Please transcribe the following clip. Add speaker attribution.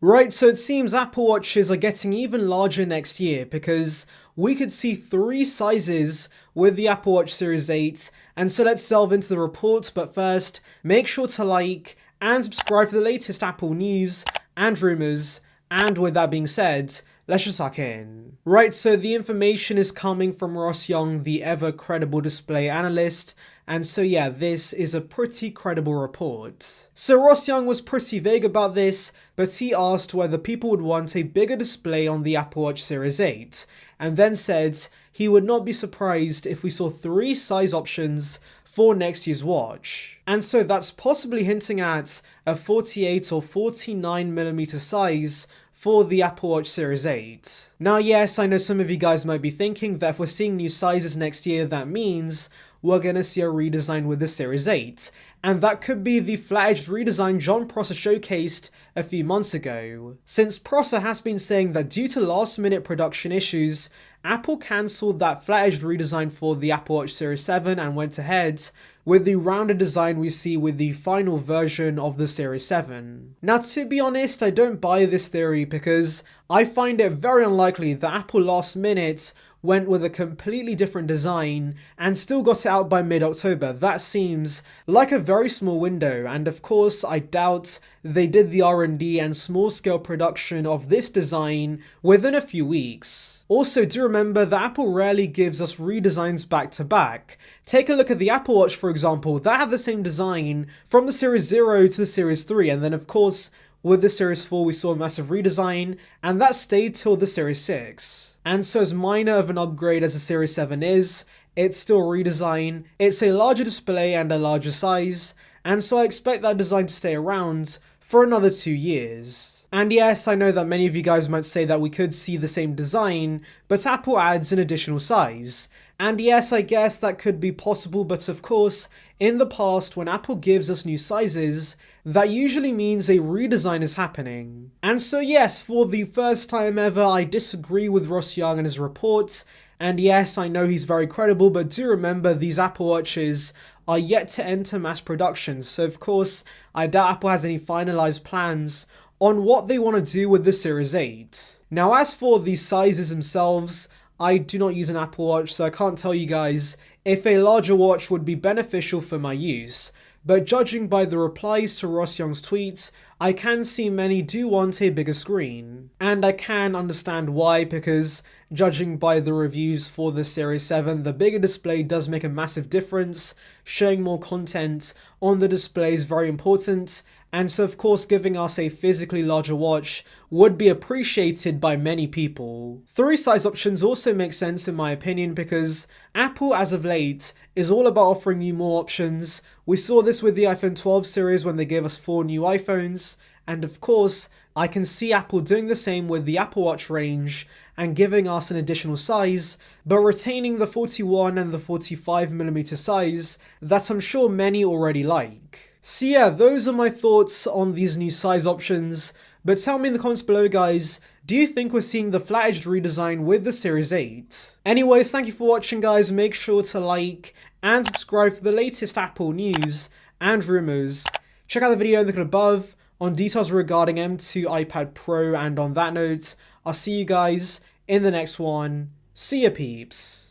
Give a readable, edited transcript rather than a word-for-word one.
Speaker 1: Right, so it seems Apple Watches are getting even larger next year because we could see 3 sizes with the Apple Watch Series 8. And so let's delve into the report, but first, make sure to like and subscribe for the latest Apple news and rumors. And with that being said, let's just tuck in. Right, so the information is coming from Ross Young, the ever credible display analyst. And so yeah, this is a pretty credible report. So Ross Young was pretty vague about this, but he asked whether people would want a bigger display on the Apple Watch Series 8, and then said he would not be surprised if we saw 3 size options for next year's watch. And so that's possibly hinting at a 48 or 49mm size for the Apple Watch Series 8. Now yes, I know some of you guys might be thinking that if we're seeing new sizes next year, that means we're gonna see a redesign with the Series 8. And that could be the flat-edged redesign John Prosser showcased a few months ago. Since Prosser has been saying that due to last-minute production issues, Apple cancelled that flat-edged redesign for the Apple Watch Series 7 and went ahead with the rounded design we see with the final version of the Series 7. Now, to be honest, I don't buy this theory because I find it very unlikely that Apple last minute went with a completely different design and still got it out by mid-October. That seems like a very small window, and of course I doubt they did the R&D and small-scale production of this design within a few weeks. Also, do remember that Apple rarely gives us redesigns back to back. Take a look at the Apple Watch, for example. That had the same design from the Series 0 to the Series 3, and then of course with the Series 4 we saw a massive redesign, and that stayed till the Series 6. And so as minor of an upgrade as the Series 7 is, it's still a redesign, it's a larger display and a larger size, and so I expect that design to stay around for another 2 years. And yes, I know that many of you guys might say that we could see the same design, but Apple adds an additional size. And yes, I guess that could be possible, but of course, in the past, when Apple gives us new sizes, that usually means a redesign is happening. And so yes, for the first time ever, I disagree with Ross Young and his report. And yes, I know he's very credible, but do remember these Apple Watches are yet to enter mass production. So of course, I doubt Apple has any finalized plans on what they want to do with the Series 8. Now, as for these sizes themselves, I do not use an Apple Watch, so I can't tell you guys if a larger watch would be beneficial for my use. But judging by the replies to Ross Young's tweets, I can see many do want a bigger screen. And I can understand why, because judging by the reviews for the Series 7, the bigger display does make a massive difference. Showing more content on the display is very important, and so of course giving us a physically larger watch would be appreciated by many people. 3 size options also make sense in my opinion because Apple as of late is all about offering you more options. We saw this with the iPhone 12 series when they gave us 4 new iPhones, and of course I can see Apple doing the same with the Apple Watch range and giving us an additional size, but retaining the 41 and the 45mm size that I'm sure many already like. So yeah, those are my thoughts on these new size options, but tell me in the comments below guys, do you think we're seeing the flat-edged redesign with the Series 8? Anyways, thank you for watching guys, make sure to like and subscribe for the latest Apple news and rumors. Check out the video in the link above on details regarding M2 iPad Pro, and on that note, I'll see you guys in the next one. See ya peeps!